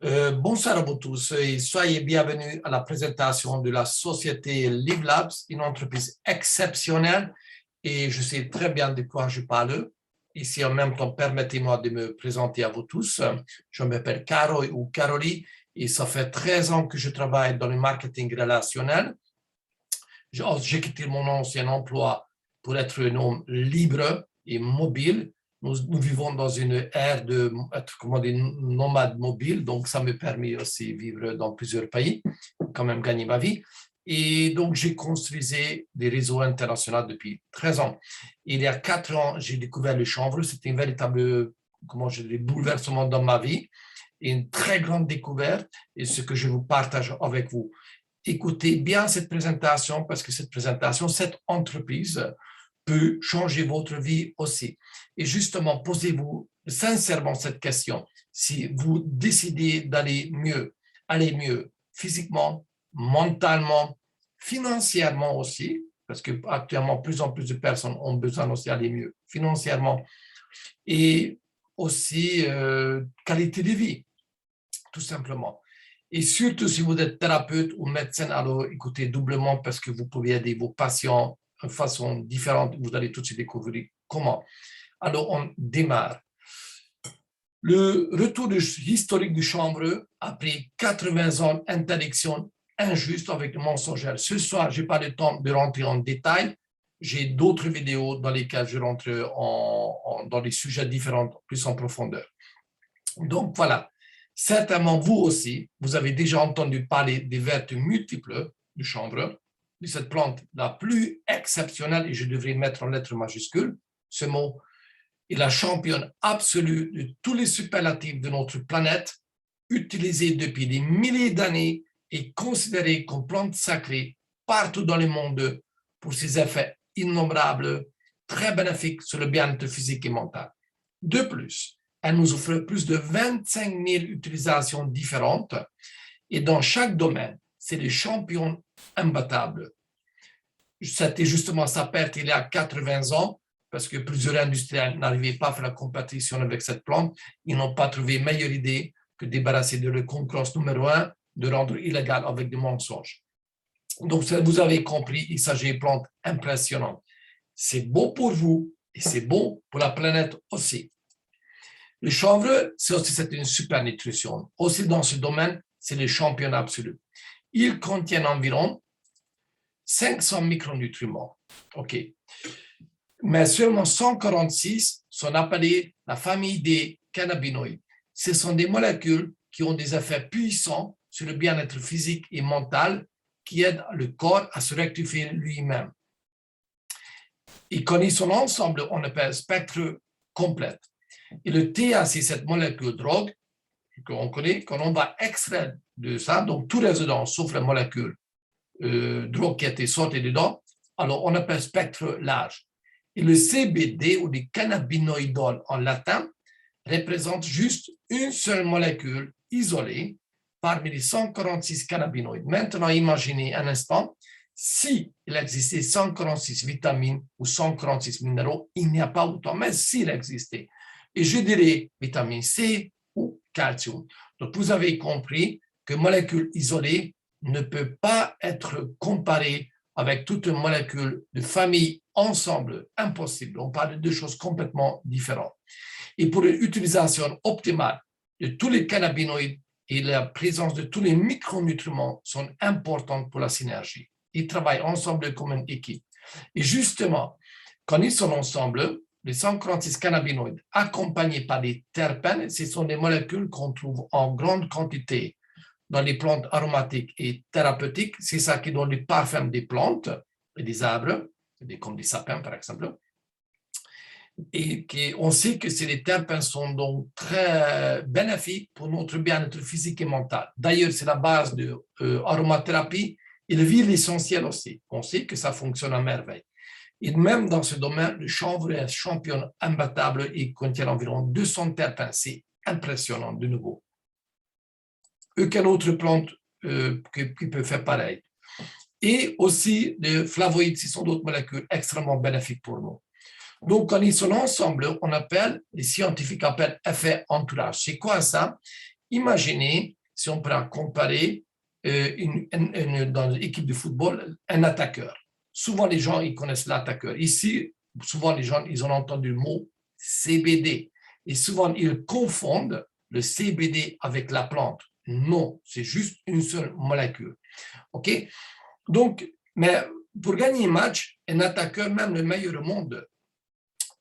Bonsoir à vous tous et soyez bienvenus à la présentation de la société LiveLabs, une entreprise exceptionnelle et je sais très bien de quoi je parle. Ici, en même temps, permettez-moi de me présenter à vous tous. Je m'appelle Caro ou Caroli et ça fait 13 ans que je travaille dans le marketing relationnel. J'ai quitté mon ancien emploi pour être un homme libre et mobile. Nous vivons dans une ère d'être comme des nomades mobiles, donc ça me permet aussi de vivre dans plusieurs pays, quand même gagner ma vie. Et donc, j'ai construit des réseaux internationaux depuis 13 ans. Il y a 4 ans, j'ai découvert le chanvre. C'était un véritable, bouleversement dans ma vie et une très grande découverte et ce que je vous partage avec vous. Écoutez bien cette présentation parce que cette présentation, cette entreprise peut changer votre vie aussi. Et justement, posez-vous sincèrement cette question. Si vous décidez aller mieux physiquement, mentalement, financièrement aussi, parce qu'actuellement, plus en plus de personnes ont besoin aussi d'aller mieux financièrement, et aussi qualité de vie, tout simplement. Et surtout, si vous êtes thérapeute ou médecin, alors écoutez doublement parce que vous pouvez aider vos patients de façon différente. Vous allez tout de suite découvrir comment. Alors, on démarre. Le retour historique du chanvre après 80 ans d'interdiction injuste avec le mensongère. Ce soir, je n'ai pas le temps de rentrer en détail. J'ai d'autres vidéos dans lesquelles je rentre dans des sujets différents, plus en profondeur. Donc, voilà. Certainement, vous aussi, vous avez déjà entendu parler des vertus multiples du chanvre, de cette plante la plus exceptionnelle, et je devrais mettre en lettres majuscules ce mot, est la championne absolue de tous les superlatifs de notre planète, utilisée depuis des milliers d'années et considérée comme plante sacrée partout dans le monde pour ses effets innombrables, très bénéfiques sur le bien-être physique et mental. De plus, elle nous offre plus de 25 000 utilisations différentes et dans chaque domaine, c'est le champion imbattable. C'était justement sa perte il y a 80 ans parce que plusieurs industriels n'arrivaient pas à faire la compétition avec cette plante. Ils n'ont pas trouvé meilleure idée que de débarrasser de la concurrence numéro 1, de rendre illégal avec des mensonges. Donc, vous avez compris, il s'agit d'une plante impressionnante. C'est bon pour vous et c'est bon pour la planète aussi. Le chanvre, c'est une super nutrition. Aussi dans ce domaine, c'est le champion absolu. Il contient environ 500 micronutriments. OK. Mais seulement 146 sont appelés la famille des cannabinoïdes. Ce sont des molécules qui ont des effets puissants sur le bien-être physique et mental qui aident le corps à se rectifier lui-même. Et quand ils sont ensemble, on appelle spectre complet. Et le THC, cette molécule drogue qu'on connaît, quand on va extraire de ça, donc tout résident sauf la molécule drogue qui a été sortie dedans, alors on appelle spectre large. Et le CBD ou des cannabinoïdols en latin représente juste une seule molécule isolée parmi les 146 cannabinoïdes. Maintenant, imaginez un instant, s'il existait 146 vitamines ou 146 minéraux, il n'y a pas autant, mais s'il existait. Et je dirais vitamine C ou calcium. Donc, vous avez compris que molécule isolée ne peut pas être comparée avec toute une molécule de famille ensemble. Impossible. On parle de deux choses complètement différentes. Et pour une utilisation optimale de tous les cannabinoïdes et la présence de tous les micronutriments sont importantes pour la synergie. Ils travaillent ensemble comme une équipe. Et justement, quand ils sont ensemble, les 146 cannabinoïdes accompagnés par des terpènes, ce sont des molécules qu'on trouve en grande quantité dans les plantes aromatiques et thérapeutiques. C'est ça qui donne les parfums des plantes et des arbres, comme des sapins par exemple. Et on sait que les terpènes sont donc très bénéfiques pour notre bien-être physique et mental. D'ailleurs, c'est la base de l'aromathérapie et de l'huile essentielle aussi. On sait que ça fonctionne à merveille. Et même dans ce domaine, le chanvre est un champion imbattable et contient environ 200 terpènes. C'est impressionnant de nouveau. Aucune autre plante qui peut faire pareil. Et aussi, les flavoïdes, ce sont d'autres molécules extrêmement bénéfiques pour nous. Donc, quand ils sont ensemble, les scientifiques appellent effet entourage. C'est quoi ça? Imaginez si on pourra comparer dans l'équipe de football un attaqueur. Souvent, les gens ils connaissent l'attaqueur. Ici, souvent, les gens ils ont entendu le mot CBD. Et souvent, ils confondent le CBD avec la plante. Non, c'est juste une seule molécule. OK? Donc, mais pour gagner un match, un attaqueur, même le meilleur au monde,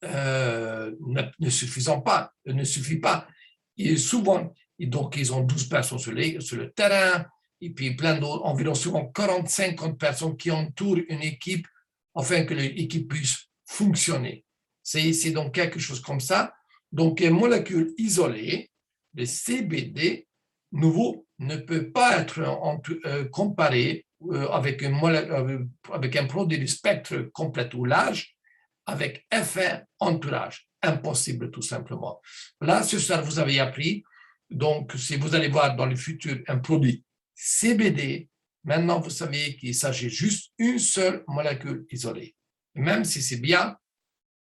ne suffit pas. Et souvent, donc, ils ont 12 personnes sur le terrain, et puis plein d'autres, environ souvent 40-50 personnes qui entourent une équipe afin que l'équipe puisse fonctionner. C'est donc quelque chose comme ça. Donc, une molécule isolée, le CBD, nouveau, ne peut pas être comparé avec un produit du spectre complet ou large, avec effet entourage. Impossible, tout simplement. Là, ce soir, vous avez appris. Donc, si vous allez voir dans le futur un produit CBD, maintenant, vous savez qu'il s'agit juste d'une seule molécule isolée. Même si c'est bien,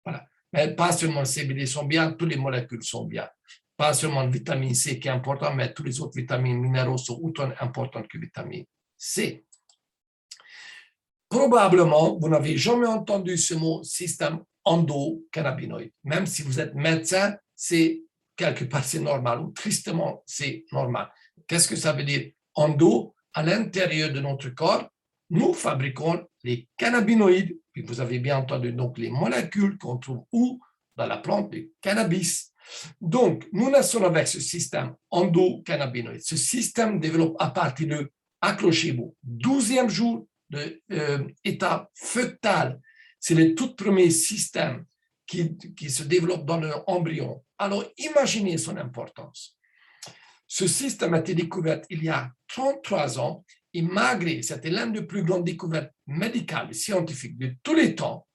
voilà. Mais pas seulement le CBD sont bien, toutes les molécules sont bien. Pas seulement la vitamine C qui est importante, mais tous les autres vitamines minéraux sont autant importantes que la vitamine C. Probablement, vous n'avez jamais entendu ce mot système endocannabinoïde. Même si vous êtes médecin, c'est quelque part c'est normal, ou tristement c'est normal. Qu'est-ce que ça veut dire? Endo, à l'intérieur de notre corps, nous fabriquons les cannabinoïdes, puis vous avez bien entendu donc les molécules qu'on trouve où? Dans la plante du cannabis. Donc, nous naissons avec ce système endocannabinoïde. Ce système développe à partir de, accrochez-vous, 12e jour de état fœtal. C'est le tout premier système qui se développe dans l'embryon. Alors, imaginez son importance. Ce système a été découvert il y a 33 ans et malgré, c'était l'une des plus grandes découvertes médicales et scientifiques de tous les temps,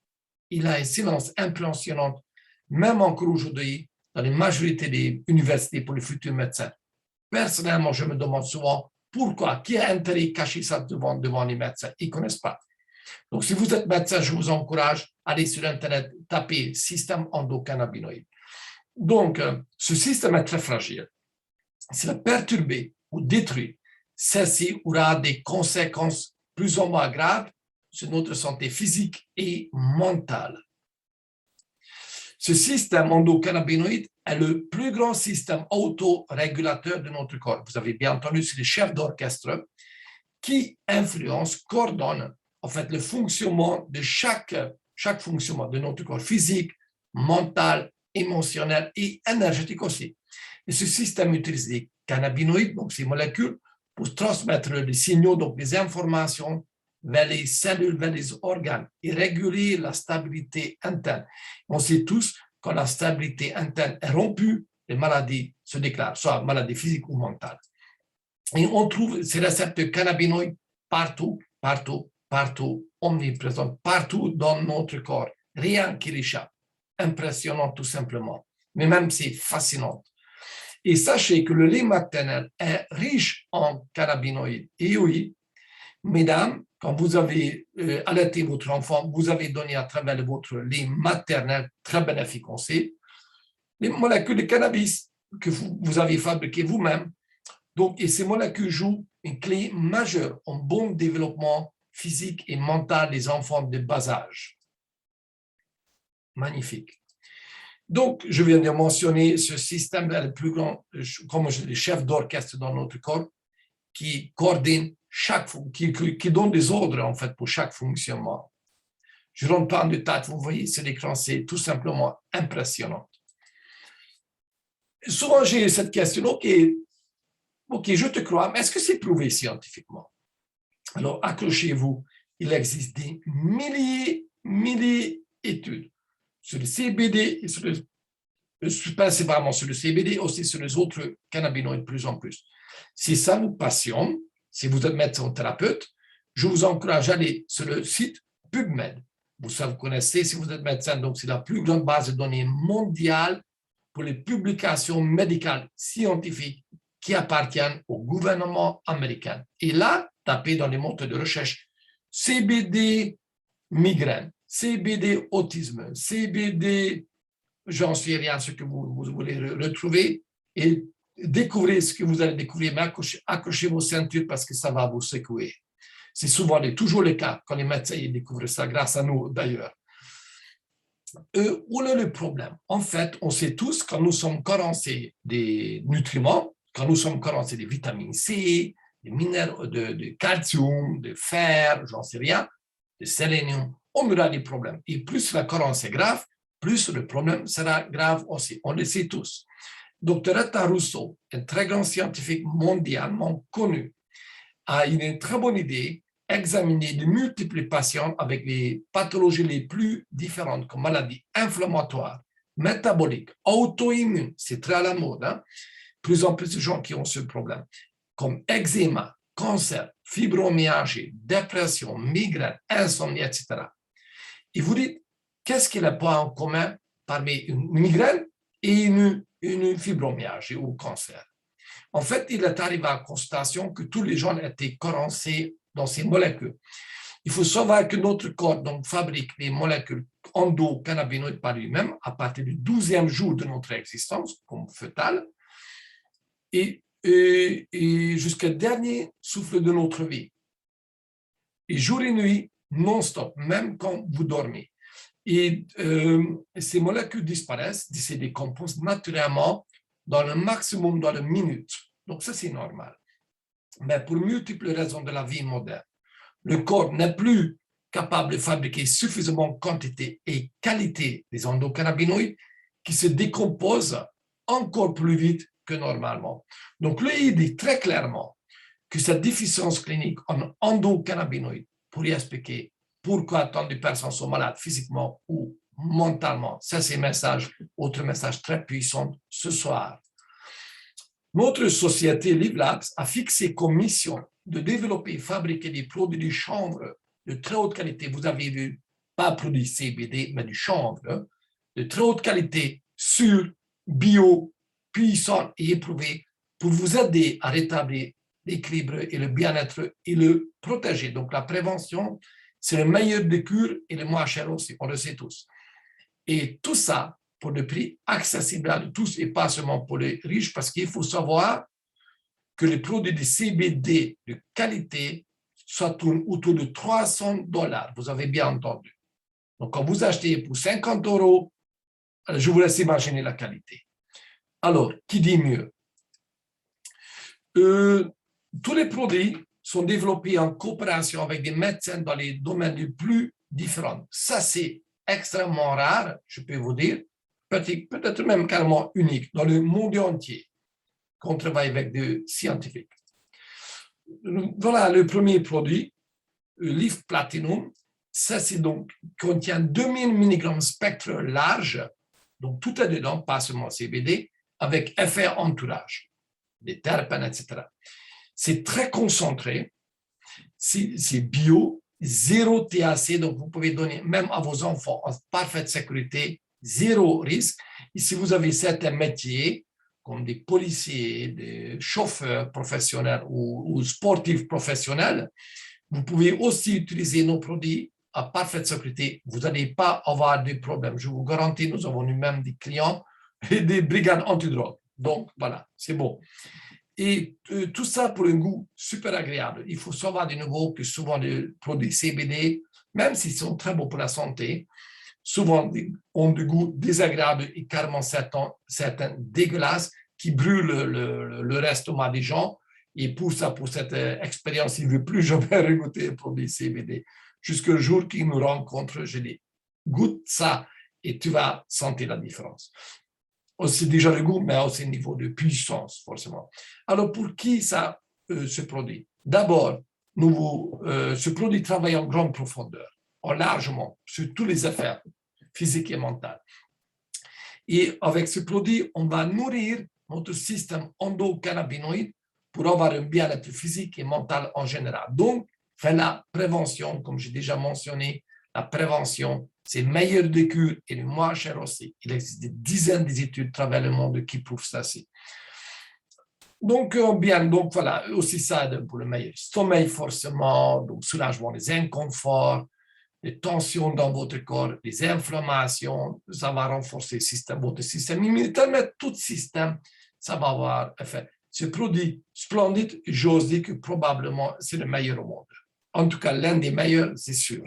il a une silence impressionnante, même encore aujourd'hui, dans la majorité des universités pour les futurs médecins. Personnellement, je me demande souvent pourquoi, qui a intérêt à cacher ça devant les médecins? Ils ne connaissent pas. Donc, si vous êtes médecin, je vous encourage à aller sur Internet, taper système endocannabinoïde. Donc, ce système est très fragile. S'il est perturbé ou détruit, ceci aura des conséquences plus ou moins graves sur notre santé physique et mentale. Ce système endocannabinoïde est le plus grand système autorégulateur de notre corps. Vous avez bien entendu, c'est le chef d'orchestre qui influence, coordonne en fait le fonctionnement de chaque fonctionnement de notre corps physique, mental, émotionnel et énergétique aussi. Et ce système utilise des cannabinoïdes, donc ces molécules, pour transmettre des signaux, donc des informations vers les cellules, vers les organes et réguler la stabilité interne. On sait tous quand la stabilité interne est rompue, les maladies se déclarent, soit maladies physiques ou mentales. Et on trouve ces récepteurs cannabinoïdes partout, omniprésents, partout dans notre corps. Rien qui l'échappe. Impressionnant tout simplement. Mais même c'est fascinant. Et sachez que le lait maternel est riche en cannabinoïdes. Et oui, mesdames, quand vous avez allaité votre enfant, vous avez donné à travers votre lait maternel, très bénéfique, on sait, les molécules de cannabis que vous avez fabriquées vous-même. Donc, et ces molécules jouent une clé majeure en bon développement physique et mental des enfants de bas âge. Magnifique. Donc, je viens de mentionner ce système le plus grand, comme je dis, le chef d'orchestre dans notre corps, qui coordonne qui donne des ordres en fait pour chaque fonctionnement. Je ne rentre pas en détail, vous voyez sur l'écran, c'est tout simplement impressionnant. Souvent, j'ai cette question, ok, je te crois, mais est-ce que c'est prouvé scientifiquement? Alors, accrochez-vous, il existe des milliers d'études sur le CBD et sur principalement sur le CBD, aussi sur les autres cannabinoïdes de plus en plus. Si ça vous passionne, si vous êtes médecin ou thérapeute, je vous encourage à aller sur le site PubMed. Vous connaissez, si vous êtes médecin, donc c'est la plus grande base de données mondiale pour les publications médicales scientifiques qui appartiennent au gouvernement américain. Et là, tapez dans les moteurs de recherche CBD migraine, CBD autisme, CBD, j'en sais rien, ce que vous voulez retrouver, et découvrez ce que vous allez découvrir, mais accrochez vos ceintures parce que ça va vous secouer. C'est souvent toujours le cas quand les médecins découvrent ça, grâce à nous d'ailleurs. Où est le problème? En fait, on sait tous quand nous sommes carencés des nutriments, quand nous sommes carencés de vitamine C, de minéraux, de calcium, de fer, j'en sais rien, de sélénium, on aura des problèmes. Et plus la carence est grave, plus le problème sera grave aussi. On le sait tous. Dr. Rita Russo, un très grand scientifique mondialement connu, a une très bonne idée, examiner de multiples patients avec les pathologies les plus différentes, comme maladies inflammatoires, métaboliques, auto-immunes, c'est très à la mode, hein? Plus en plus de gens qui ont ce problème, comme eczéma, cancer, fibromyalgie, dépression, migraine, insomnie, etc. Et vous dites, qu'est-ce qu'il n'y a pas en commun parmi une migraine et une fibromyalgie ou cancer? En fait, il est arrivé à la constatation que tous les gens étaient carencés dans ces molécules. Il faut savoir que notre corps donc, fabrique les molécules endocannabinoïdes par lui-même à partir du 12e jour de notre existence, comme fœtale, et jusqu'au dernier souffle de notre vie. Et jour et nuit, non-stop, même quand vous dormez. Et ces molécules disparaissent, se décomposent naturellement dans le maximum dans une minute. Donc ça, c'est normal. Mais pour multiples raisons de la vie moderne, le corps n'est plus capable de fabriquer suffisamment de quantité et qualité des endocannabinoïdes qui se décomposent encore plus vite que normalement. Donc, lui, il dit très clairement que cette déficience clinique en endocannabinoïdes pourrait expliquer pourquoi tant de personnes sont malades physiquement ou mentalement. Ça, c'est un message, autre message très puissant ce soir. Notre société LivLabs a fixé comme mission de développer et fabriquer des produits de chanvre de très haute qualité. Vous avez vu, pas produits CBD, mais du chanvre de très haute qualité, sûr, bio, puissant et éprouvé pour vous aider à rétablir l'équilibre et le bien-être et le protéger. Donc, la prévention, c'est le meilleur des cures et le moins cher aussi, on le sait tous. Et tout ça pour le prix accessible à tous et pas seulement pour les riches, parce qu'il faut savoir que les produits de CBD de qualité, ça tourne autour de $300. Vous avez bien entendu. Donc, quand vous achetez pour 50 €, je vous laisse imaginer la qualité. Alors, qui dit mieux? Tous les produits sont développés en coopération avec des médecins dans les domaines les plus différents. Ça, c'est extrêmement rare, je peux vous dire, peut-être même carrément unique dans le monde entier, qu'on travaille avec des scientifiques. Voilà le premier produit, Leaf Platinum. Ça, c'est donc, contient 2000 mg spectre large, donc tout est dedans, pas seulement CBD, avec effet entourage, des terpènes, etc. C'est très concentré, c'est bio, zéro THC, donc vous pouvez donner même à vos enfants en parfaite sécurité, zéro risque. Et si vous avez certains métiers, comme des policiers, des chauffeurs professionnels ou sportifs professionnels, vous pouvez aussi utiliser nos produits à parfaite sécurité. Vous n'allez pas avoir de problèmes. Je vous garantis, nous avons nous-mêmes des clients et des brigades antidrogue. Donc, voilà, c'est bon. Et tout ça pour un goût super agréable. Il faut savoir de nouveau que souvent les produits CBD, même s'ils sont très bons pour la santé, souvent ont du goût désagréable et carrément certains dégueulasses qui brûlent le restomac des gens. Et pour cette expérience, il ne veut plus jamais regoûter un produit CBD. Jusqu'au jour qu'il nous rencontre, je dis, goûte ça et tu vas sentir la différence. Aussi déjà le goût, mais aussi le niveau de puissance, forcément. Alors, pour qui ça se produit? D'abord, ce produit travaille en grande profondeur, largement, sur tous les effets physiques et mentaux. Et avec ce produit, on va nourrir notre système endocannabinoïde pour avoir un bien-être physique et mental en général. Donc, faire la prévention, comme j'ai déjà mentionné, la prévention, c'est le meilleur des cures et le moins cher aussi. Il existe des dizaines d'études à travers le monde qui prouvent ça. Donc, donc voilà, aussi ça pour le meilleur sommeil forcément, donc soulagement des inconforts, les tensions dans votre corps, les inflammations, ça va renforcer votre système immunitaire, mais tout système, ça va avoir effet. Ce produit splendide, j'ose dire que probablement c'est le meilleur au monde. En tout cas, l'un des meilleurs, c'est sûr.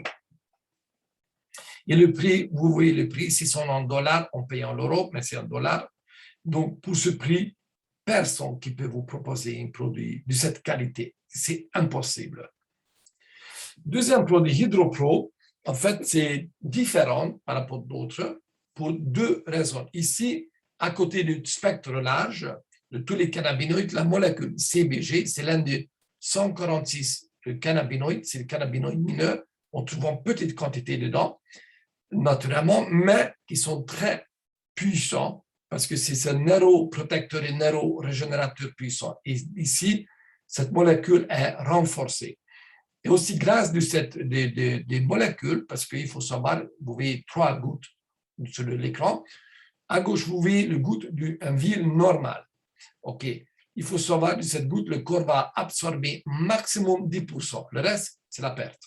Et le prix, vous voyez le prix, si c'est en dollars, on paye en euros, mais c'est en dollars. Donc, pour ce prix, personne qui peut vous proposer un produit de cette qualité. C'est impossible. Deuxième produit, HydroPro, en fait, c'est différent par rapport à d'autres pour deux raisons. Ici, à côté du spectre large de tous les cannabinoïdes, la molécule CBG, c'est l'un des 146 cannabinoïdes, c'est le cannabinoïde mineur. On trouve en petite quantité dedans, naturellement, mais qui sont très puissants parce que c'est un neuroprotecteur et neurorégénérateur puissant. Et ici, cette molécule est renforcée. Et aussi grâce des molécules, parce qu'il faut savoir, vous voyez 3 gouttes sur l'écran. À gauche, vous voyez le goutte d'un ville normal. OK. Il faut savoir que cette goutte, le corps va absorber maximum 10%. Le reste, c'est la perte.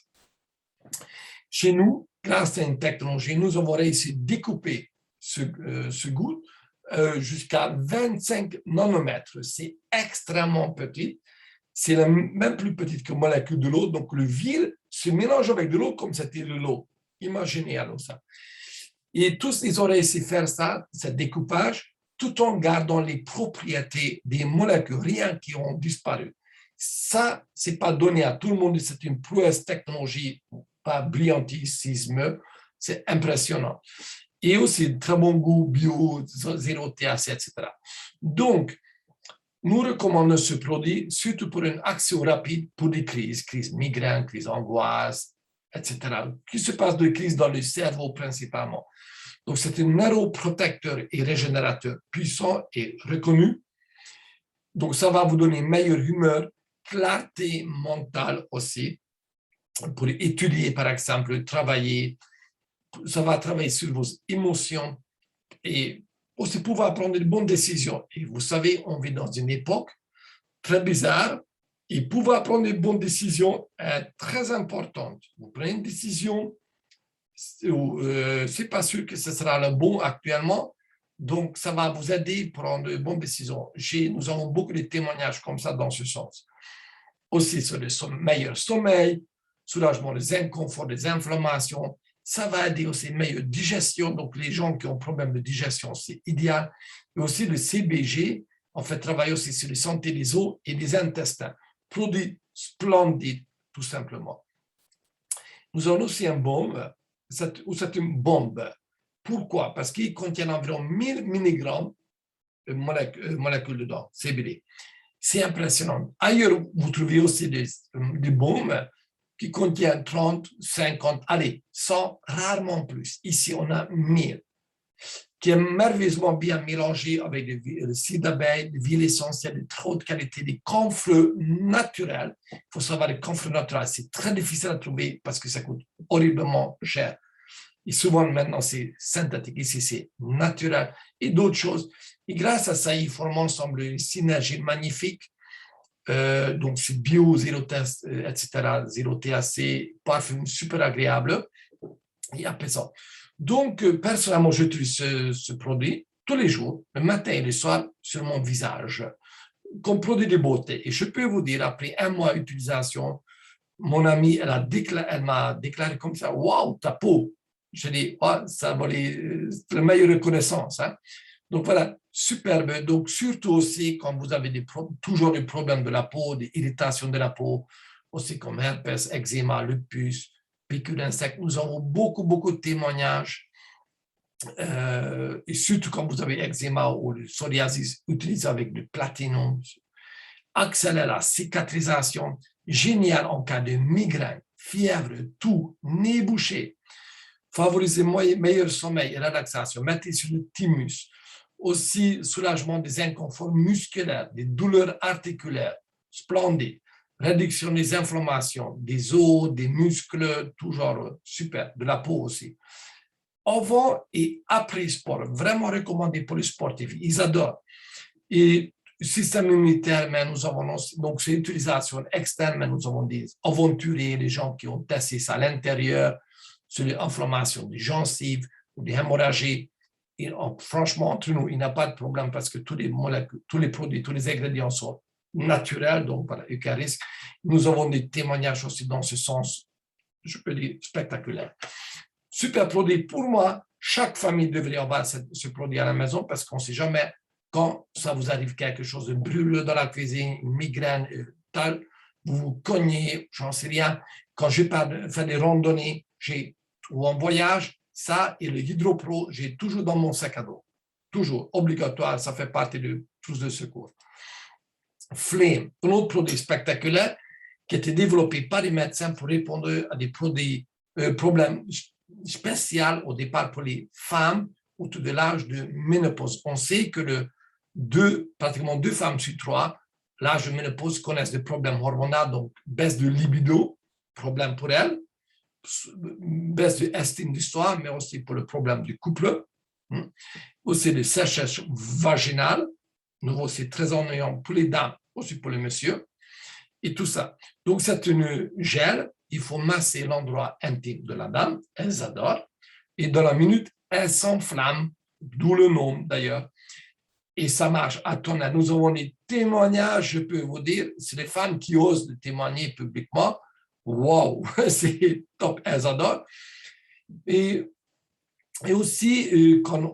Chez nous, grâce à une technologie, nous avons réussi à découper ce goutte jusqu'à 25 nanomètres. C'est extrêmement petit. C'est même plus petite que la molécule de l'eau. Donc, le vil se mélange avec de l'eau comme c'était de l'eau. Imaginez alors ça. Et tous, ils ont réussi à faire ça, ce découpage, tout en gardant les propriétés des molécules, rien qui ont disparu. Ça, ce n'est pas donné à tout le monde. C'est une prouesse technologie, pas brillantisme. C'est impressionnant. Et aussi, très bon goût, bio, zéro THC, etc. Donc, nous recommandons ce produit surtout pour une action rapide pour des crises migraines, crises angoisse, etc. Qui se passe de crises dans le cerveau principalement. Donc, c'est un neuroprotecteur et régénérateur puissant et reconnu. Donc, ça va vous donner une meilleure humeur, clarté mentale aussi, pour étudier, par exemple, travailler. Ça va travailler sur vos émotions et aussi pouvoir prendre de bonnes décisions. Et vous savez, on vit dans une époque très bizarre et pouvoir prendre de bonnes décisions est très importante. Vous prenez une décision, c'est pas sûr que ce sera le bon actuellement, donc ça va vous aider à prendre de bonnes décisions. Nous avons beaucoup de témoignages comme ça dans ce sens. Aussi sur le meilleur sommeil, soulagement des inconforts, des inflammations. Ça va aider aussi une meilleure digestion. Donc, les gens qui ont problème de digestion, c'est idéal. Et aussi, le CBG, en fait, travaille aussi sur la santé des os et des intestins. Produit splendide, tout simplement. Nous avons aussi un baume, c'est une bombe. Pourquoi? Parce qu'il contient environ 1000 mg de molécules dedans, CBD. C'est impressionnant. Ailleurs, vous trouvez aussi des baumes qui contiennent 30, 50, allez, 100, rarement plus. Ici, on a 1000, qui est merveilleusement bien mélangé avec des cidre d'abeille, des huiles essentielles de trop de qualité, des comfreux naturels. Il faut savoir, les comfreux naturels, c'est très difficile à trouver parce que ça coûte horriblement cher. Et souvent, maintenant, c'est synthétique. Ici, c'est naturel et d'autres choses. Et grâce à ça, ils forment ensemble une synergie magnifique. Donc, c'est bio, zéro test, etc., zéro THC, parfum super agréable et apaisant. Donc, personnellement, j'utilise ce produit tous les jours, le matin et le soir, sur mon visage, comme produit de beauté. Et je peux vous dire, après 1 mois d'utilisation, mon amie, elle m'a déclaré comme ça, « Waouh, ta peau !» Je dis, oh, ça valait la meilleure reconnaissance. Hein. Donc voilà, superbe. Donc surtout aussi quand vous avez toujours des problèmes de la peau, des irritations de la peau, aussi comme herpès, eczéma, lupus, piqûres d'insectes. Nous avons beaucoup de témoignages. Et surtout quand vous avez eczéma ou le psoriasis, utilisé avec du platinum. Accélère la cicatrisation. Génial en cas de migraine, fièvre, toux, nez bouché. Favoriser meilleur sommeil et relaxation. Mettez sur le thymus. Aussi, soulagement des inconforts musculaires, des douleurs articulaires. Splendide. Réduction des inflammations, des os, des muscles, toujours super. De la peau aussi. Avant et après sport, vraiment recommandé pour les sportifs. Ils adorent. Et système immunitaire, mais nous avons donc c'est utilisation externe, mais nous avons des aventuriers, des gens qui ont testé ça à l'intérieur, sur l'inflammation des gencives ou des hémorragies. franchement, entre nous, il n'y a pas de problème parce que tous les molécules, tous les produits, tous les ingrédients sont naturels, donc voilà, Eucharis. Nous avons des témoignages aussi dans ce sens, je peux dire, spectaculaire. Super produit pour moi. Chaque famille devrait avoir ce produit à la maison parce qu'on ne sait jamais quand ça vous arrive quelque chose de brûleux dans la cuisine, une migraine, tal, vous vous cognez, j'en sais rien. Quand je fais des randonnées ou en voyage, ça et le Hydro-Pro, j'ai toujours dans mon sac à dos. Toujours, obligatoire, ça fait partie de trousse de secours. Flame, un autre produit spectaculaire qui a été développé par les médecins pour répondre à des problèmes spécial au départ pour les femmes autour de l'âge de ménopause. On sait que pratiquement 2 femmes sur 3, l'âge de ménopause, connaissent des problèmes hormonaux, donc baisse de libido, problème pour elles, baisse de estime de soi, mais aussi pour le problème du couple, aussi de sécheresse vaginale, nouveau, c'est très ennuyant pour les dames, aussi pour les messieurs, et tout ça. Donc, c'est une gel. Il faut masser l'endroit intime de la dame, elles adorent, et dans la minute, elles s'enflamment, d'où le nom d'ailleurs, et ça marche à tonnerre. Nous avons des témoignages, je peux vous dire, c'est les femmes qui osent le témoigner publiquement, waouh, c'est top, elles adorent. Et aussi, quand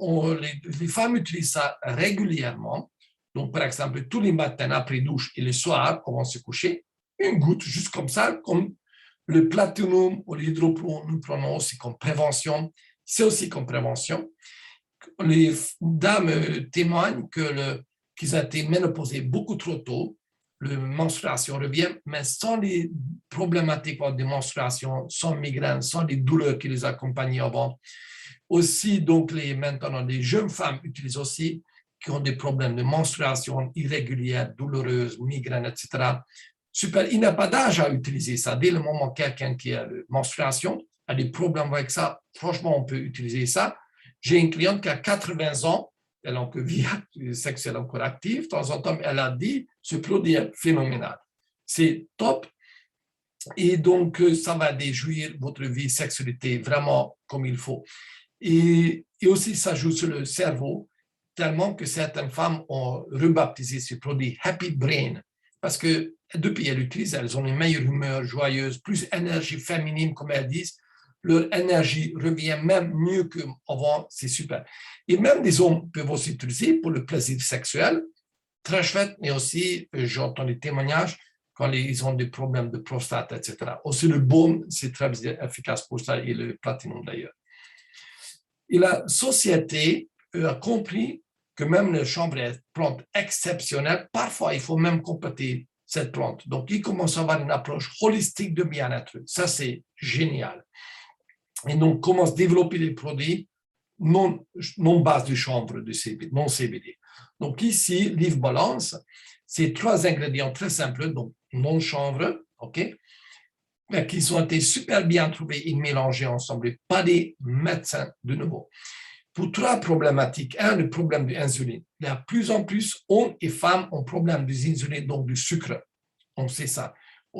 les femmes utilisent ça régulièrement, donc par exemple, tous les matins après douche et le soir, avant de se coucher, une goutte, juste comme ça, comme le platinum ou l'hydropro, nous prenons aussi comme prévention. C'est aussi comme prévention. Les dames témoignent qu'ils ont été ménopausées beaucoup trop tôt. La menstruation revient, mais sans les problématiques de menstruation, sans migraine, sans les douleurs qui les accompagnaient avant. Aussi, donc, maintenant, les jeunes femmes utilisent aussi, qui ont des problèmes de menstruation irrégulière, douloureuse, migraine, etc. Super, il n'y a pas d'âge à utiliser ça. Dès le moment que quelqu'un qui a une menstruation a des problèmes avec ça, franchement, on peut utiliser ça. J'ai une cliente qui a 80 ans, elle a encore vie sexuelle encore active. De temps en temps, elle a dit, ce produit est phénoménal. C'est top. Et donc, ça va déjouir votre vie sexualité vraiment comme il faut. Et aussi, ça joue sur le cerveau, tellement que certaines femmes ont rebaptisé ce produit Happy Brain, parce que depuis elles l'utilisent, elles ont une meilleure humeur joyeuse, plus énergie féminine, comme elles disent. Leur énergie revient même mieux qu'avant, c'est super. Et même des hommes peuvent aussi l'utiliser pour le plaisir sexuel, très chouette, mais aussi, j'entends des témoignages quand ils ont des problèmes de prostate, etc. Aussi, le baume, c'est très efficace pour ça, et le platinum d'ailleurs. Et la société a compris que même la chambre est une plante exceptionnelle. Parfois, il faut même compléter cette plante. Donc, ils commencent à avoir une approche holistique de bien-être. Ça, c'est génial. Et donc, commencent à développer des produits non base de chanvre, de CBD, non CBD. Donc, ici, Live Balance, c'est 3 ingrédients très simples, donc non chanvre, OK, mais qui ont été super bien trouvés et mélangés ensemble, pas des médecins de nouveau. Pour 3 problématiques. Le problème de l'insuline. Il y a de plus en plus, hommes et femmes ont problème d'insuline, donc du sucre. On sait ça.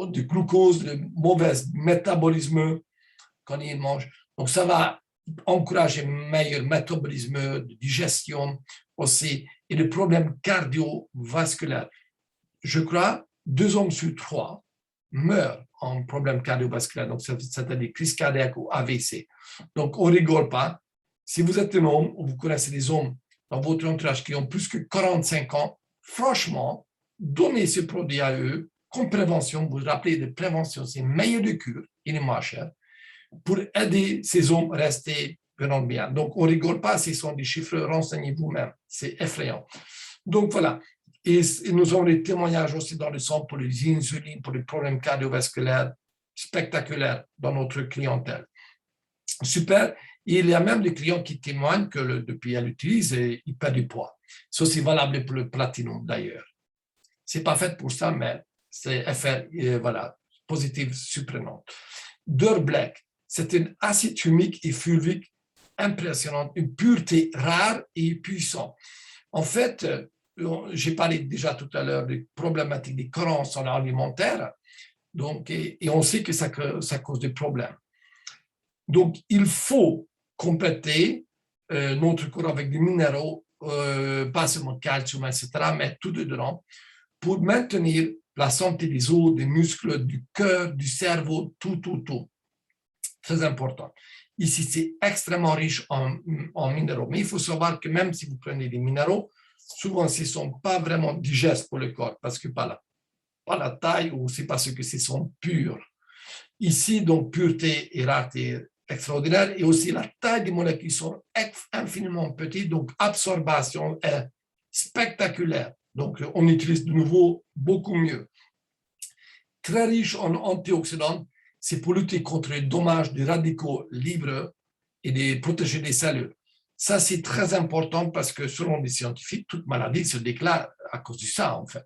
Du glucose, le mauvais métabolisme quand ils mangent. Donc, ça va encourager un meilleur métabolisme, de digestion aussi, et le problème cardiovasculaire. Je crois 2 hommes sur 3 meurent en problème cardiovasculaire, donc c'est-à-dire crise cardiaque ou AVC. Donc, on ne rigole pas. Si vous êtes un homme ou vous connaissez des hommes dans votre entourage qui ont plus que 45 ans, franchement, donnez ce produit à eux comme prévention. Vous vous rappelez de prévention, c'est meilleur de cure, il est moins cher, pour aider ces hommes à rester vraiment bien. Donc, on ne rigole pas, ce sont des chiffres, renseignez vous-même, c'est effrayant. Donc, voilà. Et nous avons des témoignages aussi dans le sang pour les insulines, pour les problèmes cardiovasculaires spectaculaires dans notre clientèle. Super. Et il y a même des clients qui témoignent que depuis qu'elle l'utilise, ils perdent du poids. C'est aussi valable pour le platinum d'ailleurs. Ce n'est pas fait pour ça, mais c'est effet voilà, positif surprenant. Deur Black, c'est un acide humique et fulvique impressionnant, une pureté rare et puissante. En fait, j'ai parlé déjà tout à l'heure des problématiques des carences en alimentaire, donc, et on sait que ça cause des problèmes. Donc, il faut compléter notre corps avec des minéraux, pas seulement calcium, etc., mais tout dedans, pour maintenir la santé des os, des muscles, du cœur, du cerveau, tout. Très important. Ici, c'est extrêmement riche en minéraux. Mais il faut savoir que même si vous prenez des minéraux, souvent, ce ne sont pas vraiment digestes pour le corps, parce que pas la taille ou c'est parce que ce sont purs. Ici, donc, pureté et rareté extraordinaire, et aussi la taille des molécules sont infiniment petites, donc absorption est spectaculaire. Donc, on utilise de nouveau beaucoup mieux. Très riche en antioxydants, c'est pour lutter contre les dommages des radicaux libres et de protéger les cellules. Ça, c'est très important parce que selon les scientifiques, toute maladie se déclare à cause de ça, en fait.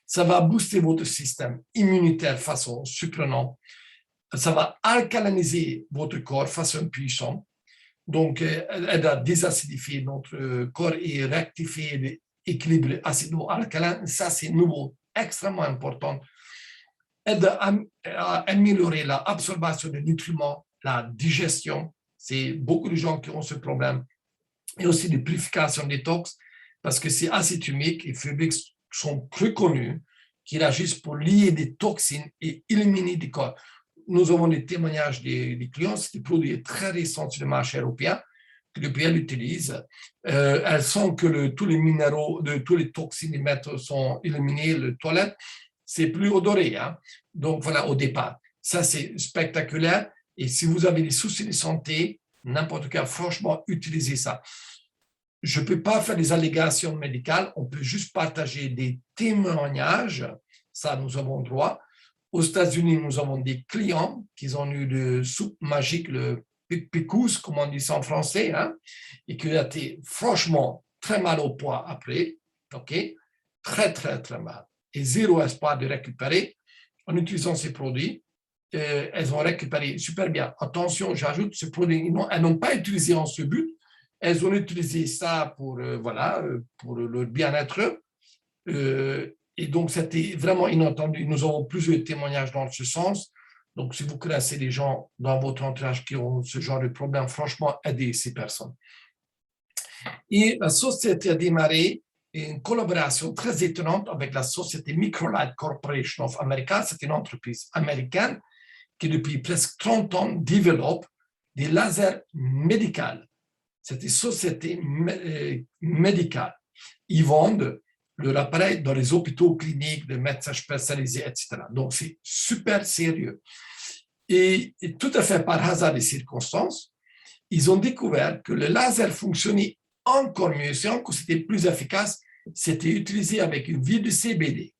Ça va booster votre système immunitaire de façon surprenante. Ça va alcaliniser votre corps de façon puissante. Donc, aide à désacidifier notre corps et rectifier l'équilibre acido-alcalin. Ça, c'est nouveau, extrêmement important. Aide à améliorer l'absorption des nutriments, la digestion. C'est beaucoup de gens qui ont ce problème. Et aussi de purification des tox, parce que ces acides humiques et fulviques sont reconnus qu'ils agissent pour lier des toxines et éliminer des corps. Nous avons des témoignages des clients, c'est des produits très récents sur le marché européen que les pays utilisent. Elles sentent que tous les minéraux, tous les toxines émettent sont éliminés, le toilette, c'est plus odoré. Hein? Donc voilà, au départ. Ça, c'est spectaculaire. Et si vous avez des soucis de santé, n'importe quel, franchement, utilisez ça. Je ne peux pas faire des allégations médicales, on peut juste partager des témoignages, ça nous avons droit. Aux États-Unis, nous avons des clients qui ont eu de soupe magique, le picouse, comme on dit ça en français, hein, et qui a été franchement très mal au poids après, ok, très mal, et zéro espoir de récupérer en utilisant ces produits. Elles ont récupéré super bien. Attention, j'ajoute, ce produit, elles n'ont pas utilisé en ce but, elles ont utilisé ça pour, pour leur bien-être. Et donc, c'était vraiment inattendu. Nous avons plusieurs témoignages dans ce sens. Donc, si vous connaissez des gens dans votre entourage qui ont ce genre de problème, franchement, aidez ces personnes. Et la société a démarré une collaboration très étonnante avec la société Microlight Corporation of America. C'est une entreprise américaine qui, depuis presque 30 ans, développe des lasers médicaux. C'est une société médicale. Ils vendent leur appareil dans les hôpitaux, cliniques, des médecins spécialisés, etc. Donc, c'est super sérieux. Et tout à fait par hasard des circonstances, ils ont découvert que le laser fonctionnait encore mieux, c'était plus efficace, c'était utilisé avec une huile de CBD.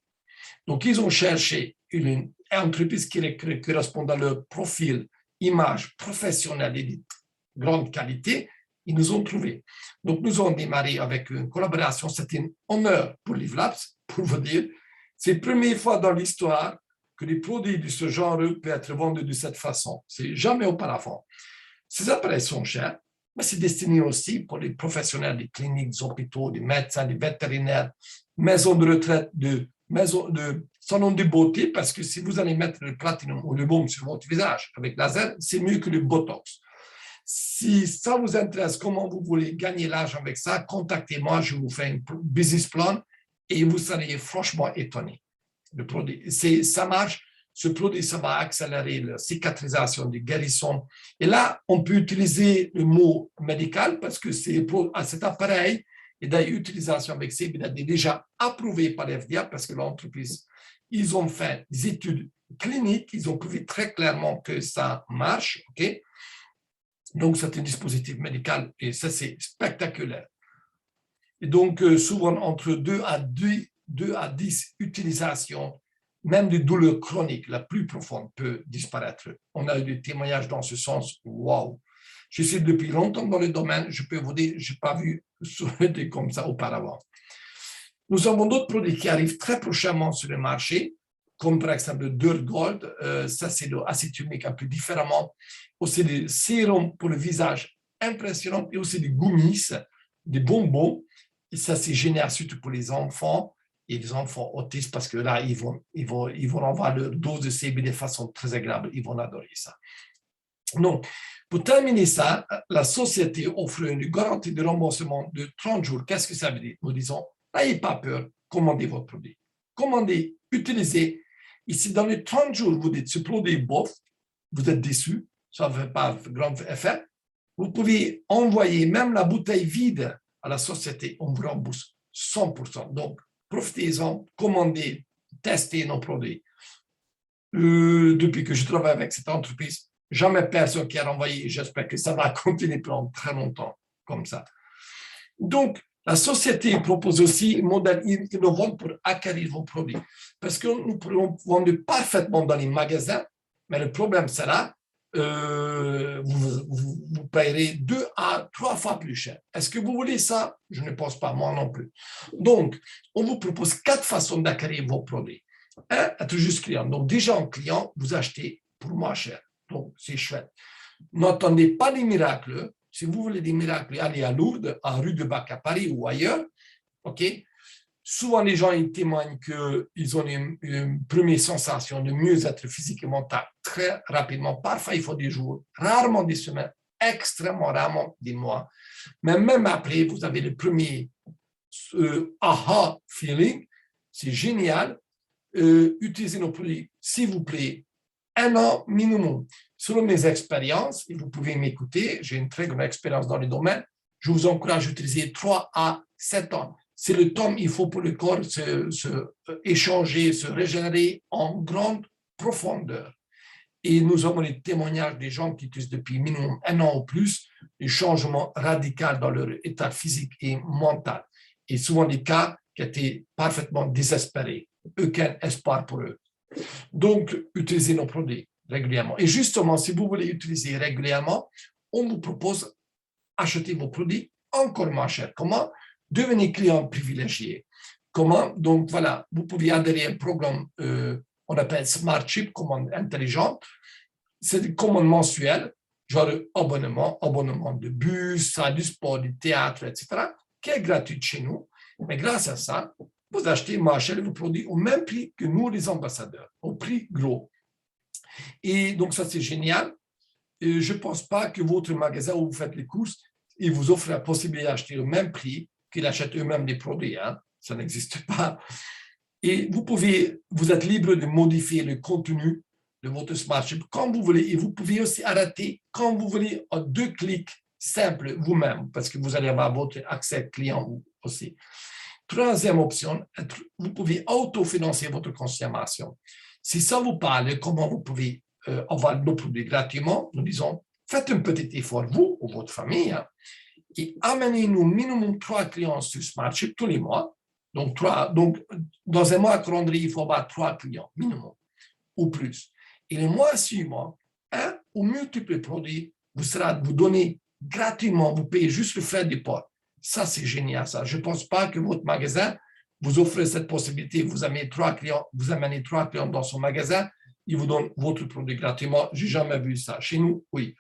Donc, ils ont cherché une entreprise qui correspond à leur profil, image professionnelle et de grande qualité. Ils nous ont trouvé. Donc, nous avons démarré avec une collaboration. C'était un honneur pour Livlabs, pour vous dire. C'est la première fois dans l'histoire que les produits de ce genre peuvent être vendus de cette façon. C'est jamais auparavant. Ces appareils sont chers, mais c'est destiné aussi pour les professionnels des cliniques, des hôpitaux, des médecins, des vétérinaires, maisons de retraite, salons de beauté, parce que si vous allez mettre le platinum ou le baume sur votre visage avec laser, c'est mieux que le botox. Si ça vous intéresse, comment vous voulez gagner l'argent avec ça, contactez-moi, je vous fais un business plan et vous serez franchement étonné. Le produit, ça marche, ce produit, ça va accélérer la cicatrisation, la guérison. Et là, on peut utiliser le mot médical parce que cet appareil et d'ailleurs utilisation avec CBD est déjà approuvé par l'FDA parce que l'entreprise, ils ont fait des études cliniques, ils ont prouvé très clairement que ça marche, ok? Donc, c'est un dispositif médical et ça, c'est spectaculaire. Et donc, souvent, entre 2 à 10 utilisations, même des douleurs chroniques, la plus profonde peut disparaître. On a eu des témoignages dans ce sens. Waouh! Je suis depuis longtemps dans le domaine, je peux vous dire, je n'ai pas vu des comme ça auparavant. Nous avons d'autres produits qui arrivent très prochainement sur le marché, comme par exemple le Dirt Gold, ça c'est de l'acide humique un peu différemment, aussi des sérums pour le visage impressionnants et aussi des gummies, des bonbons, et ça c'est génial surtout pour les enfants et les enfants autistes parce que là ils vont avoir leur dose de CBD de façon très agréable, ils vont adorer ça. Donc, Pour terminer ça, la société offre une garantie de remboursement de 30 jours. Qu'est-ce que ça veut dire? Nous disons, n'ayez pas peur, commandez votre produit. Commandez, utilisez. Ici, dans les 30 jours, vous dites, ce produit est bof, vous êtes déçu, ça ne fait pas grand effet. Vous pouvez envoyer même la bouteille vide à la société, on vous rembourse 100%. Donc, profitez-en, commandez, testez nos produits. Depuis que je travaille avec cette entreprise, jamais personne qui a renvoyé. J'espère que ça va continuer pendant très longtemps comme ça. Donc, la société propose aussi un modèle innovant pour acquérir vos produits. Parce que nous pourrons vendre parfaitement dans les magasins, mais le problème sera vous payerez 2 à 3 fois plus cher. Est-ce que vous voulez ça? Je ne pense pas, moi non plus. Donc, on vous propose 4 façons d'acquérir vos produits. Un, être juste client. Donc, déjà en client, vous achetez pour moins cher. Donc, c'est chouette. N'attendez pas des miracles. Si vous voulez des miracles, allez à Lourdes, à rue de Bac à Paris ou ailleurs. OK? Souvent, les gens ils témoignent qu'ils ont une première sensation de mieux-être physique et mental très rapidement. Parfois, il faut des jours, rarement des semaines, extrêmement rarement des mois. Mais même après, vous avez le premier aha feeling. C'est génial. Utilisez nos produits, s'il vous plaît, 1 an minimum. Selon mes expériences, et vous pouvez m'écouter, j'ai une très grande expérience dans le domaine, je vous encourage à utiliser 3 à 7 ans. C'est le temps qu'il faut pour le corps se échanger, se régénérer en grande profondeur. Et nous avons les témoignages des gens qui utilisent depuis minimum 1 an ou plus, des changements radicaux dans leur état physique et mental. Et souvent des cas qui étaient parfaitement désespérés. Aucun espoir pour eux. Donc, utilisez nos produits régulièrement. Et justement, si vous voulez utiliser régulièrement, on vous propose acheter vos produits encore moins cher. Comment? Devenir client privilégié. Comment? Donc, voilà, vous pouvez adhérer à un programme, on appelle Smart Chip, commande intelligente. C'est des commandes mensuelles, genre abonnement de bus, salle du sport, du théâtre, etc., qui est gratuit chez nous. Mais grâce à ça, vous achetez moins cher vos produits au même prix que nous, les ambassadeurs, au prix gros. Et donc, ça, c'est génial. Et je ne pense pas que votre magasin où vous faites les courses, il vous offre la possibilité d'acheter au même prix qu'ils achètent eux-mêmes des produits. Hein? Ça n'existe pas. Et vous êtes libre de modifier le contenu de votre Smart Chip quand vous voulez. Et vous pouvez aussi arrêter quand vous voulez en 2 clics simples vous-même, parce que vous allez avoir votre accès client aussi. Troisième option, vous pouvez autofinancer votre consommation. Si ça vous parle, comment vous pouvez avoir nos produits gratuitement, nous disons, faites un petit effort, vous ou votre famille, hein, et amenez-nous minimum 3 clients sur Smart Chip tous les mois. Donc, dans un mois calendrier, il faut avoir 3 clients minimum ou plus. Et le mois suivant, un ou multiples produits vous donnez gratuitement, vous payez juste le frais de port. Ça, c'est génial, ça. Je ne pense pas que votre magasin vous offre cette possibilité. Vous amenez 3 clients dans son magasin, il vous donne votre produit gratuitement. Je n'ai jamais vu ça. Chez nous, oui.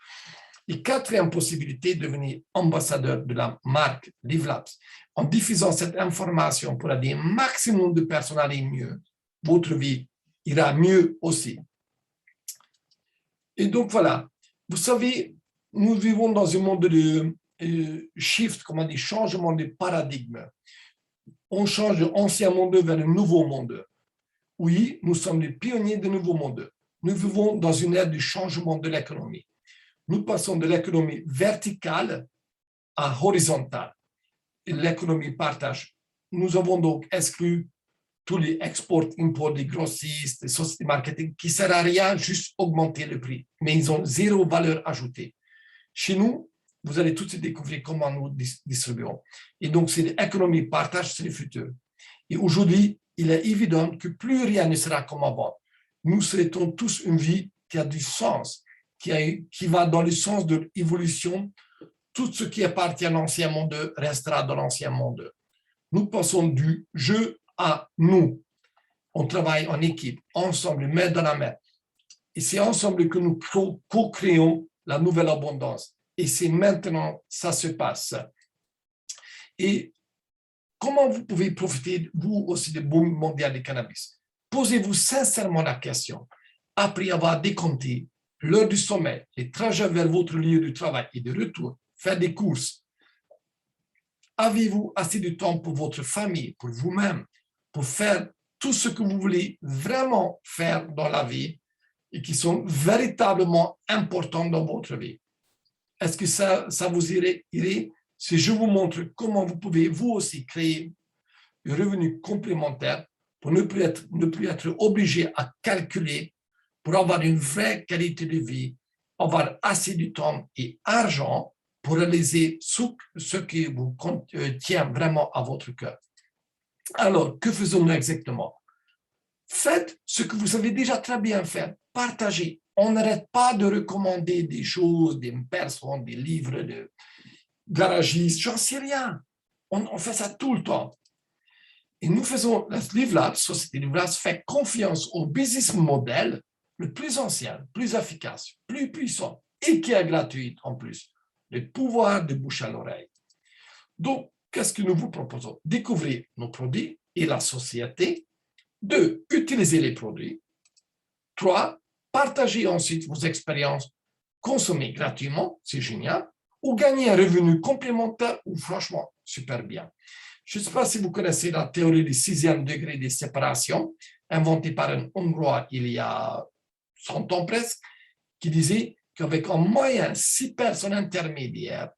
Et 4e possibilité, devenir ambassadeur de la marque LiveLabs. En diffusant cette information pour aider un maximum de personnes à aller mieux, votre vie ira mieux aussi. Et donc, voilà. Vous savez, nous vivons dans un monde de shift, comment dire, changement de paradigme. On change de l'ancien monde vers le nouveau monde. Oui, nous sommes les pionniers du nouveau monde. Nous vivons dans une ère du changement de l'économie. Nous passons de l'économie verticale à horizontale. L'économie partage. Nous avons donc exclu tous les exports, imports, les grossistes, les sociétés de marketing qui ne servent à rien, juste augmenter le prix. Mais ils ont 0 valeur ajoutée. Chez nous, vous allez tout de suite découvrir comment nous distribuons. Et donc, c'est l'économie partage, c'est le futur. Et aujourd'hui, il est évident que plus rien ne sera comme avant. Nous souhaitons tous une vie qui a du sens, qui va dans le sens de l'évolution. Tout ce qui appartient à l'ancien monde restera dans l'ancien monde. Nous passons du je à nous. On travaille en équipe, ensemble, main dans la main. Et c'est ensemble que nous co-créons la nouvelle abondance. Et c'est maintenant ça se passe. Et comment vous pouvez profiter, vous aussi, du boom mondial du cannabis? Posez-vous sincèrement la question, après avoir décompté l'heure du sommeil, les trajets vers votre lieu de travail et de retour, faire des courses. Avez-vous assez de temps pour votre famille, pour vous-même, pour faire tout ce que vous voulez vraiment faire dans la vie et qui sont véritablement importants dans votre vie? Est-ce que ça vous irait si je vous montre comment vous pouvez vous aussi créer un revenu complémentaire pour ne plus être obligé à calculer, pour avoir une vraie qualité de vie, avoir assez de temps et argent pour réaliser ce qui vous tient vraiment à votre cœur. Alors, que faisons-nous exactement? Faites ce que vous savez déjà très bien faire. Partagez. On n'arrête pas de recommander des choses, des personnes, des livres, de garagistes, j'en sais rien. On fait ça tout le temps. Et nous faisons, la LiveLabs, Société LiveLabs, fait confiance au business model le plus ancien, plus efficace, plus puissant et qui est gratuit en plus. Le pouvoir de bouche à l'oreille. Donc, qu'est-ce que nous vous proposons? Découvrir nos produits et la société. 2, utiliser les produits. 3, partager ensuite vos expériences, consommer gratuitement, c'est génial, ou gagner un revenu complémentaire ou franchement super bien. Je ne sais pas si vous connaissez la théorie du 6e degré de séparation, inventée par un Hongrois il y a 100 ans presque, qui disait qu'avec en moyenne 6 personnes intermédiaires,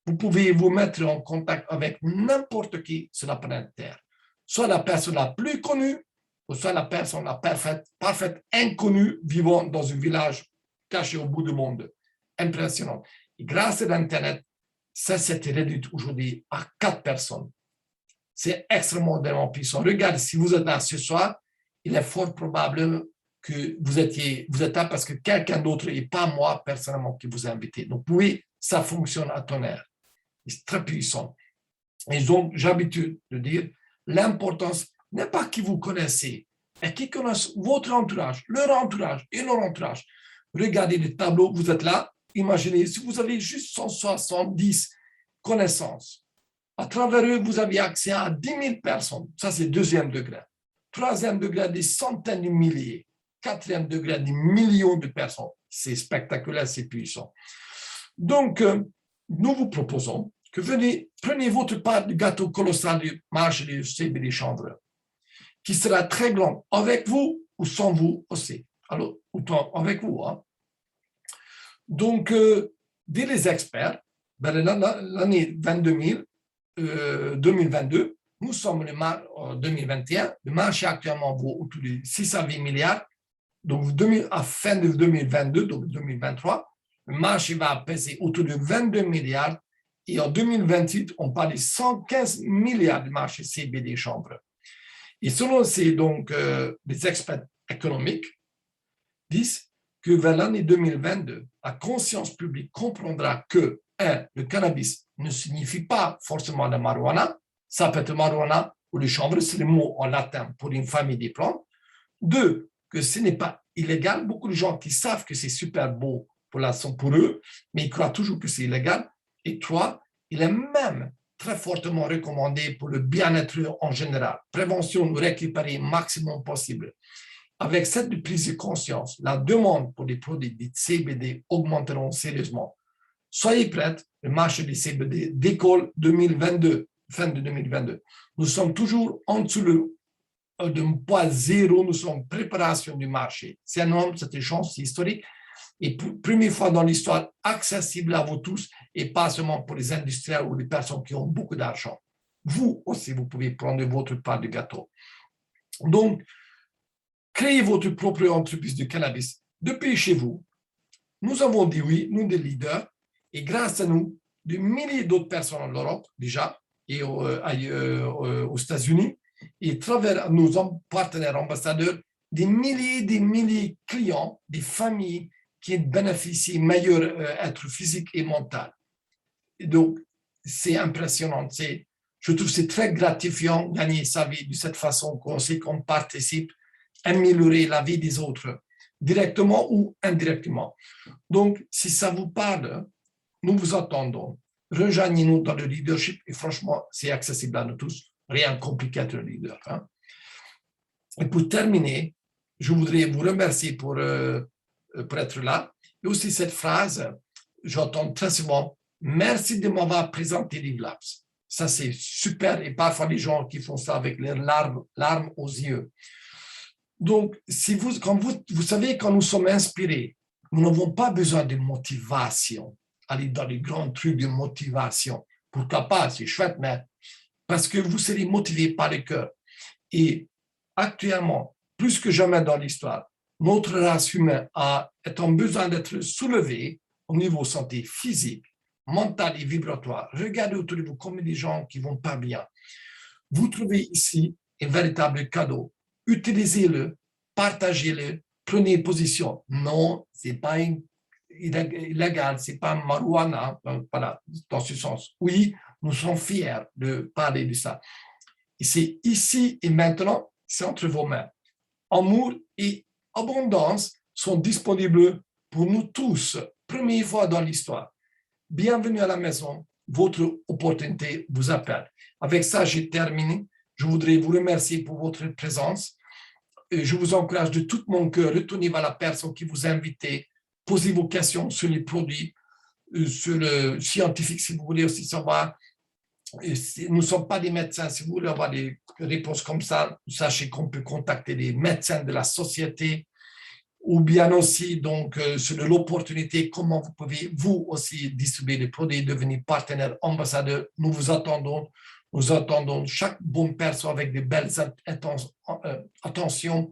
vous pouvez vous mettre en contact avec n'importe qui sur la planète Terre. Soit la personne la plus connue, ou soit la personne la parfaite inconnue vivant dans un village caché au bout du monde. Impressionnant. Et grâce à l'Internet, ça s'est réduit aujourd'hui à 4 personnes. C'est extrêmement puissant. Regardez, si vous êtes là ce soir, il est fort probable que vous êtes là parce que quelqu'un d'autre et pas moi personnellement qui vous a invité. Donc oui, ça fonctionne à tonnerre. C'est très puissant. Et donc, j'ai l'habitude de dire, l'importance n'est pas qui vous connaissez, mais qui connaissent votre entourage, leur entourage et leur entourage. Regardez le tableau, vous êtes là, imaginez, si vous avez juste 170 connaissances, à travers eux, vous avez accès à 10 000 personnes. Ça, c'est 2e degré. 3e degré, des centaines de milliers. 4e degré, des millions de personnes. C'est spectaculaire, c'est puissant. Donc, nous vous proposons que prenez votre part du gâteau colossal du marché du CBD chanvreux, qui sera très grand, avec vous ou sans vous aussi. Alors, autant avec vous. Hein. Donc, dès les experts, l'année 2022, nous sommes en 2021, le marché actuellement vaut autour de 6 à 8 milliards. Donc, à fin de 2022, donc 2023, le marché va peser autour de 22 milliards. Et en 2028, on parle de 115 milliards de marché CBD chanvreux. Et selon les experts économiques, disent que vers l'année 2022, la conscience publique comprendra que, 1, le cannabis ne signifie pas forcément la marijuana, ça peut être marijuana ou le chanvre, c'est le mot en latin pour une famille des plantes. 2, que ce n'est pas illégal. Beaucoup de gens qui savent que c'est super beau pour eux, mais ils croient toujours que c'est illégal. Et 3, il est même très fortement recommandé pour le bien-être en général. Prévention, récupérer le maximum possible. Avec cette prise de conscience, la demande pour des produits dits CBD augmenteront sérieusement. Soyez prêts, le marché du CBD décolle 2022, fin de 2022. Nous sommes toujours en dessous d'un point zéro, nous sommes en préparation du marché. C'est énorme, c'est une chance historique. Et première fois dans l'histoire, accessible à vous tous et pas seulement pour les industriels ou les personnes qui ont beaucoup d'argent. Vous aussi, vous pouvez prendre votre part du gâteau. Donc, créez votre propre entreprise de cannabis depuis chez vous. Nous avons dit oui, nous des leaders, et grâce à nous, des milliers d'autres personnes en Europe déjà et aux États-Unis, et à travers nos partenaires ambassadeurs, des milliers de clients, des familles qui bénéficient meilleur être physique et mental. Et donc, c'est impressionnant. Je trouve que c'est très gratifiant de gagner sa vie de cette façon qu'on sait qu'on participe à améliorer la vie des autres, directement ou indirectement. Donc, si ça vous parle, nous vous attendons. Rejoignez-nous dans le leadership et franchement, c'est accessible à nous tous. Rien de compliqué à être leader. Hein. Et pour terminer, je voudrais vous remercier pour être là Et aussi cette phrase, j'entends très souvent, merci de m'avoir présenté LiveLabs. Ça, c'est super. Et parfois, les gens qui font ça avec leurs larmes aux yeux. Donc, si vous savez, quand nous sommes inspirés, nous n'avons pas besoin de motivation, aller dans les grands trucs de motivation. Pourquoi pas, c'est chouette, mais parce que vous serez motivé par le cœur. Et actuellement, plus que jamais dans l'histoire, notre race humaine est en besoin d'être soulevée au niveau santé physique, mentale et vibratoire. Regardez autour de vous comme des gens qui ne vont pas bien. Vous trouvez ici un véritable cadeau. Utilisez-le, partagez-le, prenez position. Non, ce n'est pas illégal, ce n'est pas marijuana, voilà, dans ce sens. Oui, nous sommes fiers de parler de ça. Et c'est ici et maintenant, c'est entre vos mains. Amour et abondance sont disponibles pour nous tous, première fois dans l'histoire. Bienvenue à la maison, votre opportunité vous appelle. Avec ça, j'ai terminé. Je voudrais vous remercier pour votre présence. Et je vous encourage de tout mon cœur, retournez vers la personne qui vous a invité, posez vos questions sur les produits, sur le scientifique, si vous voulez aussi savoir. Nous ne sommes pas des médecins. Si vous voulez avoir des réponses comme ça, sachez qu'on peut contacter les médecins de la société ou bien aussi donc sur l'opportunité, comment vous pouvez vous aussi distribuer les produits, devenir partenaire, ambassadeur. Nous vous attendons. Nous attendons chaque bonne personne avec de belles attentions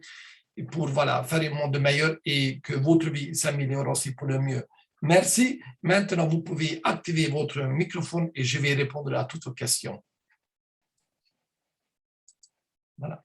pour voilà, faire un monde meilleur et que votre vie s'améliore aussi pour le mieux. Merci. Maintenant, vous pouvez activer votre microphone et je vais répondre à toutes vos questions. Voilà.